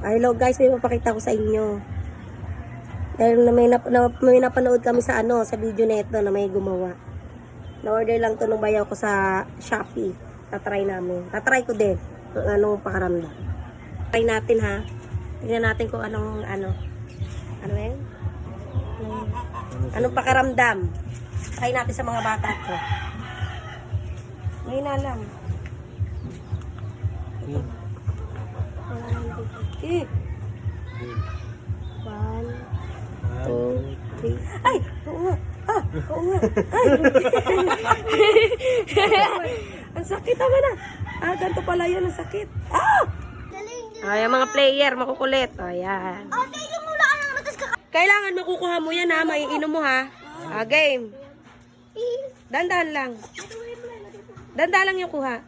Hello guys, may mapakita ko sa inyo. Dahil may napanood kami sa sa video neto na may gumawa. Na-order lang to nung bayaw ko sa Shopee. Tatry namin. Tatry ko din kung anong pakaramdam. Try natin ha. Tingnan natin kung anong ano yan? Anong pakaramdam. Try natin sa mga bata ko. Ngayon na lang. Eh. 1, 2, 3. Ay! Oo nga! Oo nga! Ang sakit naman na! Ganito pala yun. Ang sakit. Ay, mga player, makukulit. Ayan. Kailangan makukuha mo yan ha. Maiinom mo ha. Game. Dandahan lang. Dandahan lang yung kuha.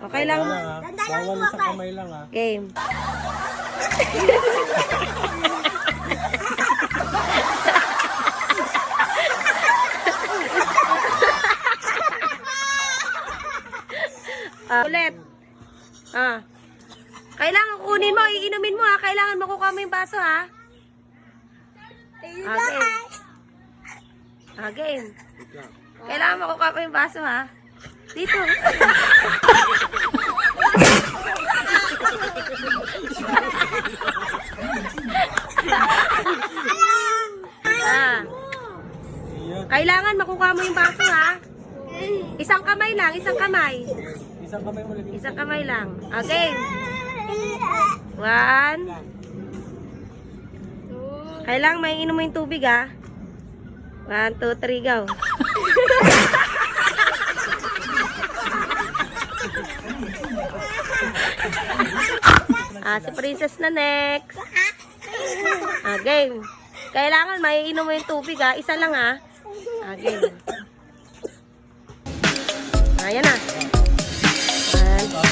Okay lang. Bawal sa kamay lang ha. Game. Ulit. Kailangan kunin mo, iinumin mo ha. Kailangan makukuha mo yung baso ha. Game. Kailangan makukuha mo yung baso ha. Dito. Kailangan makukuha mo yung baso ha. Isang kamay lang, isang kamay. Isang kamay mo lang. Isang kamay lang. Okay. 1. Kailangan may inom mo yung tubig ha. 1, 2, 3, go. Si Princess na next. Game. Kailangan may inom mo yung tubig ha. Isa lang ha. Game. Ayan na.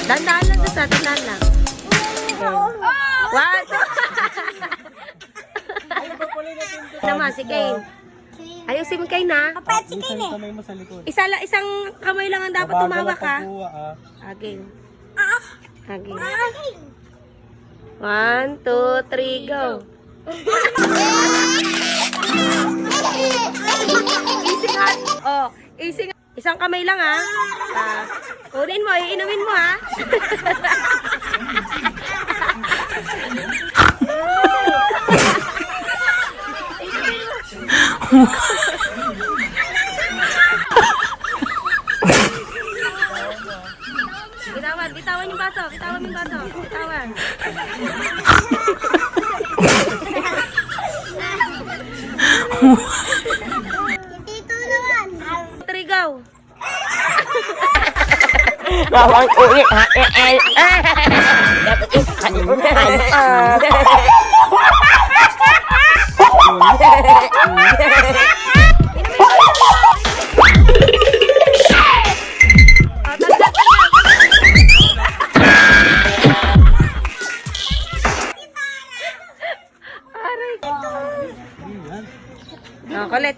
Dandahan lang doon sa. Dandahan lang. 1, 2. Naman si Kane. Ayusin mo Kane na. Isang kamay mo sa likod. Isang kamay lang ang dapat tumawak ha. Game. Game. 1, 2, 3, go. Easy nga. Easy nga. Isang kamay lang ha. Kunin mo, iinumin mo ha. Bitawan yung baso. Bitawan yung baso. Bitawan. Dito naman. Trigaw. Bawang ulit ha. Dapat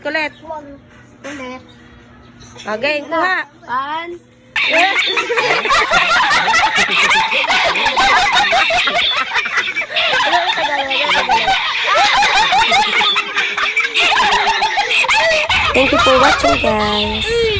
Kulit. Okay, kuha. 1. Thank you for watching guys.